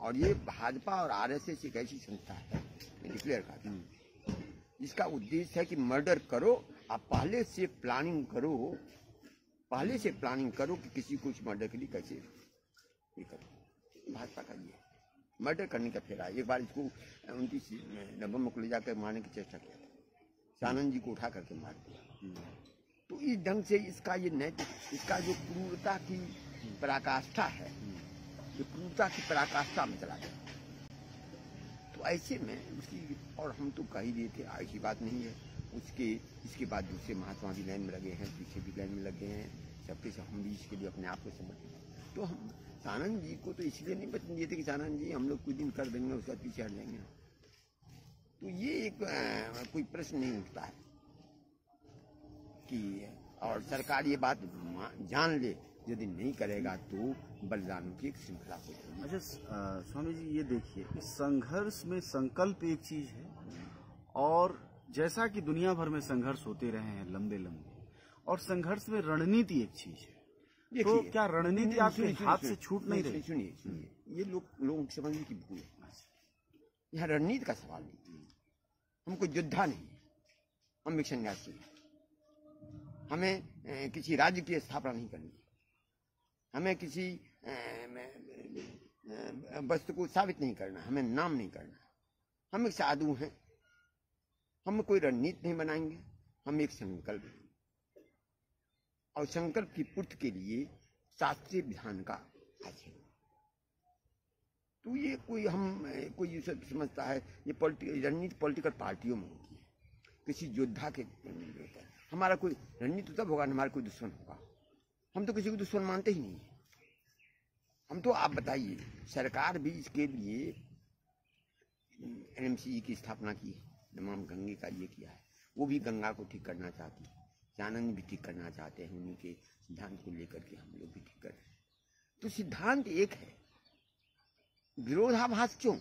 और ये भाजपा और आरएसएस एक ऐसी संस्था है, मैं डिक्लेयर करता हूँ, जिसका उद्देश्य है कि मर्डर करो, आप पहले से प्लानिंग करो कि किसी को इस मर्डर के लिए कैसे ये करो। भाजपा का ये मर्डर करने का फेरा। एक बार इसको 29 नवंबर को ले जाकर मारने की चेष्टा किया था, सानंद जी को उठा करके मार दिया। तो इस ढंग से इसका ये नैतिक, इसका जो क्रूरता की पराकाष्ठा है, जो क्रूरता की पराकाष्ठा में चला गया। तो ऐसे में उसकी, और हम तो कह ही रहे थे ऐसी बात नहीं है, इसके बाद दूसरे महात्मा भी लाइन में लगे हैं, पीछे भी लाइन में लगे हैं, सबके सब हम भी इसके लिए अपने आप को समर्पित। तो हम सानंद जी को तो इसलिए नहीं बचने दिए थे कि सानंद जी हम लोग कुछ दिन कर देंगे, उसका पीछे हट जाएंगे। तो ये एक कोई प्रश्न नहीं उठता है कि, और सरकार ये बात जान ले, यदि नहीं करेगा तो बलिदानों की एक श्रृंखला हो जाएगी। अच्छा स्वामी जी, ये देखिए, संघर्ष में संकल्प एक चीज है, और जैसा कि दुनिया भर में संघर्ष होते रहे हैं लंबे लंबे, और संघर्ष में रणनीति एक चीज है। तो क्या रणनीति आपके हाथ से छूट नहीं रही? सुनिए, ये लोग समझने की भूल है। यहाँ रणनीति का सवाल नहीं, हम कोई योद्धा नहीं, हम एक सन्यासी हैं। हमें किसी राज्य की स्थापना नहीं करनी, हमें किसी वस्तु को साबित नहीं करना, हमें नाम नहीं करना। हम एक साधु हैं, हम कोई रणनीति नहीं बनाएंगे, हम एक संकल्प हैं, और संकल्प की पूर्ति के लिए शास्त्रीय विधान का आचरण। तो ये कोई सब समझता है ये रणनीति पॉलिटिकल पार्टियों में होती है, किसी योद्धा के। हमारा कोई रणनीति तब होगा हमारा कोई दुश्मन होगा, हम तो किसी को दुश्मन मानते ही नहीं। हम तो, आप बताइए, सरकार भी इसके लिए एनएमसीई की स्थापना की, नमामि गंगे का ये किया है, वो भी गंगा को ठीक करना चाहती है, सानंद भी ठीक करना चाहते हैं, उन्हीं के सिद्धांत को लेकर के हम लोग भी ठीक कर रहे हैं। तो सिद्धांत एक है, विरोधाभास क्यों?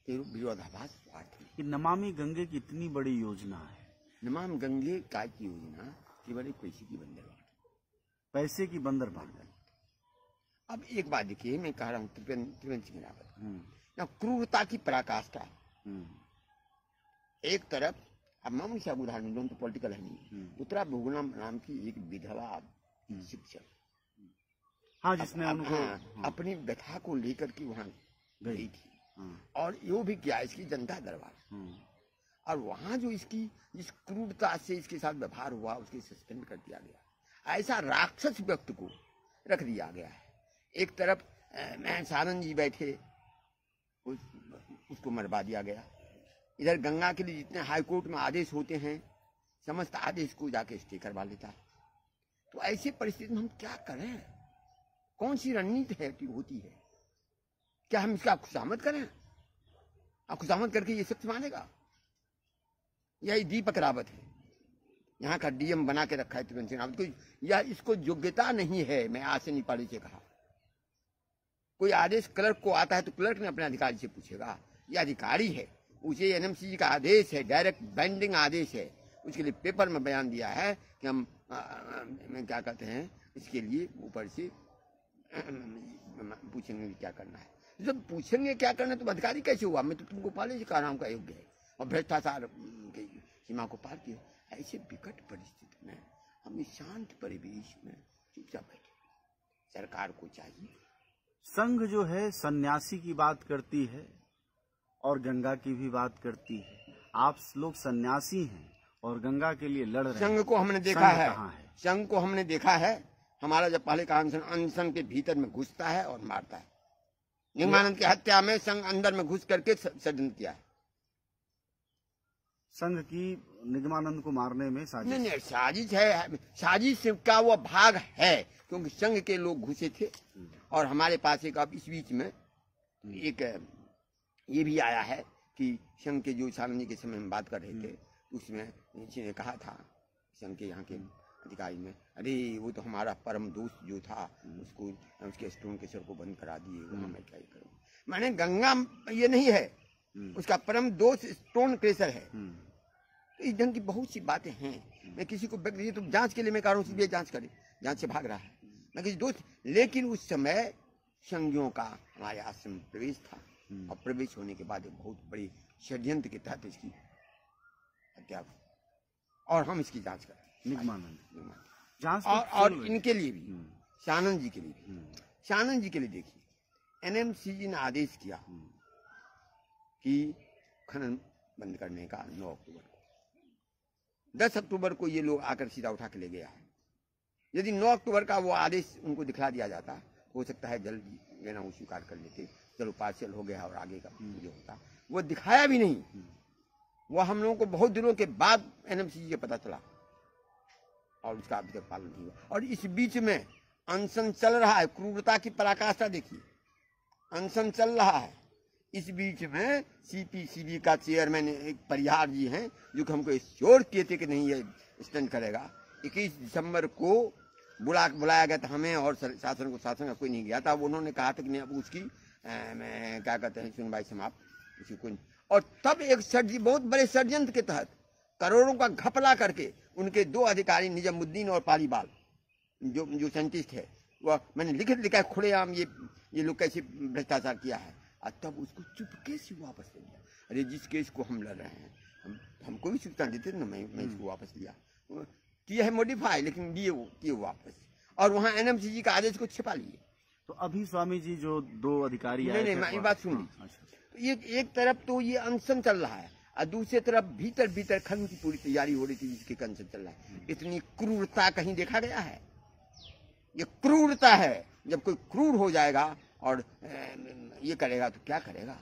विरोधाभास स्वार्थ में। कि नमामि गंगे की इतनी बड़ी योजना है, नमामि गंगे का की योजना केवल एक पैसे की बंदरगाह, पैसे की बंदरगाह। अब एक बात देखिए, मैं कह रहा हूँ त्रिवेंद्र सिंह रावत ना, क्रूरता की पराकाष्ठा। एक तरफ, अब मामूली सा उदाहरण दूं तो पॉलिटिकल है नहीं, उत्तरा बहुगुणा नाम की एक विधवा शिक्षक, हाँ, जिसने अपनी व्यथा को लेकर के वहां गई थी, और यो भी किया इसकी जनता दरबार, और वहां जो इसकी जिस क्रूरता से इसके साथ व्यवहार हुआ उसके सस्पेंड कर दिया गया। ऐसा राक्षस व्यक्ति को रख दिया गया है। एक तरफ सानंद जी बैठे, उसको मरवा दिया गया। इधर गंगा के लिए जितने हाईकोर्ट में आदेश होते हैं, समस्त आदेश को जाके स्टे करवा लेता है। तो ऐसी परिस्थिति में हम क्या करें? कौन सी रणनीति है कि होती है? क्या हम इसका खुशामद करें? खुशामद करके ये सत्य मानेगा? यही दीपक रावत है, यहाँ का डीएम बना के रखा है त्रिवेंद्र सिंह रावत को, या इसको योग्यता नहीं है। मैं आज से नेपाली से कहा, कोई आदेश क्लर्क को आता है तो क्लर्क ने अपने अधिकारी से पूछेगा, ये अधिकारी है, उसे एनएमसीई का आदेश है, डायरेक्ट बाइंडिंग आदेश है, उसके लिए पेपर में बयान दिया है कि हम क्या कहते हैं, इसके लिए ऊपर से पूछेंगे क्या करना है। जब पूछेंगे क्या करना है तो अधिकारी कैसे हुआ? मैं तो तुमको पहले से कह रहा हूँ का योग्य है, और भ्रष्टाचार की सीमा को पार किया। ऐसे विकट परिस्थिति में हम शांत परिवेश में चुपचाप बैठे। सरकार को चाहिए, संघ जो है सन्यासी की बात करती है और गंगा की भी बात करती है। आप लोग सन्यासी हैं और गंगा के लिए लड़ रहे हैं। संघ को हमने देखा है, संघ को हमने देखा है, हमारा जब पहले का अनशन के भीतर में घुसता है और मारता है। निगमानंद की हत्या में संघ अंदर में घुस करके षड्यंत्र किया है। संघ की निगमानंद को मारने में साजिश? नहीं, साजिश है, साजिश का वो भाग है, क्योंकि संघ के लोग घुसे थे। और हमारे पास एक, अब इस बीच में एक ये भी आया है कि संघ के जो सानंद के समय में बात कर रहे थे, उसमें नीचे ने कहा था संघ के यहाँ के अधिकारी में, अरे वो तो हमारा परम दोस्त जो था, उसको उसके स्टोन के सर को बंद करा दिए, वहाँ मैं क्या करूँ। मैंने गंगा ये नहीं है, उसका परम दोस्त स्टोन क्रेशर है। तो इस ढंग की बहुत सी बातें हैं। मैं किसी को तो जांच के लिए मैं कह रहा हूँ, सीबीआई जांच करे, जांच से भाग रहा है मैं किसी दोस्त। लेकिन उस समय संघियों का हमारे आश्रम में प्रवेश था, और प्रवेश होने के बाद एक बहुत बड़ी षड्यंत्र के तहत इसकी हत्या हुई। और हम इसकी जांच करें। निगमानंद जांच और इनके लिए भी, सानंद जी के लिए भी, सानंद जी के लिए देखिए, एनएमसीजी ने आदेश किया कि खनन बंद करने का 9 अक्टूबर को। 10 अक्टूबर को ये लोग आकर सीधा उठा के ले गया है। यदि 9 अक्टूबर का वो आदेश उनको दिखला दिया जाता, हो सकता है जल्द लेना वो स्वीकार कर लेते, चलो पार्सल हो गया और आगे का जो होता। वो दिखाया भी नहीं। वो हम लोगों को बहुत दिनों के बाद एनएमसीजी के पता चला और उसका अभी तक पालन नहीं हुआ। और इस बीच में अनशन चल रहा है। क्रूरता की पराकाष्ठा देखिए, अनशन चल रहा है। इस बीच में सीपीसीबी का चेयरमैन एक परिहार जी हैं, जो कि हमको श्योर किए थे कि नहीं ये स्टैंड करेगा। 21 दिसंबर को बुलाया गया था हमें और शासन का कोई नहीं गया था। उन्होंने कहा था कि नहीं, अब उसकी क्या कहते हैं, सुनवाई समाप्त, उसी को। और तब एक बहुत बड़े षड्यंत्र के तहत करोड़ों का घपला करके उनके 2 अधिकारी निजामुद्दीन और पालीबाल, जो साइंटिस्ट है, वह मैंने लिखा है खुलेआम ये लोग कैसे भ्रष्टाचार किया है। और तब उसको चुपके से वापस ले लिया। अरे जिस केस को हम लड़ रहे हैं, हमको भी सूचना देते थे ना, मैं इसको वापस लिया, किया है मॉडिफाई, लेकिन किए वापस। और वहाँ एनएमसीजी का आदेश को छिपा लिए। तो अभी स्वामी जी जो 2 अधिकारी आए थे, नहीं, बात सुन लीजिए। तो एक तरफ तो ये अनशन चल रहा है और दूसरी तरफ भीतर खनन की पूरी तैयारी हो रही थी, जिसके अनशन चल रहा है। इतनी क्रूरता कहीं देखा गया है? ये क्रूरता है। जब कोई क्रूर हो जाएगा और ये करेगा तो क्या करेगा?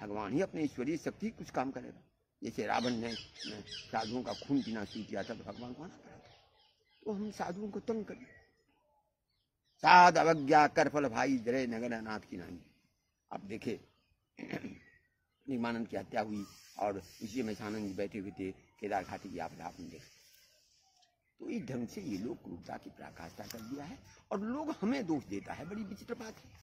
भगवान ही अपनी ईश्वरीय शक्ति कुछ काम करेगा। जैसे रावण ने साधुओं का खून पीना शुरू किया था, तो भगवान को आना पड़ा था। तो हम साधुओं को तंग करें। साध अवज्ञा कर फल भाई जरे नगर नाथ की नानी। अब देखे निगमानंद की हत्या हुई और इसी में सानंद जी बैठे हुए थे, केदार घाटी की आपदा आपने देखा। तो इस ढंग से ये लोग क्रूरता की पराकाष्ठा कर दिया है और लोग हमें दोष देता है। बड़ी विचित्र बात है।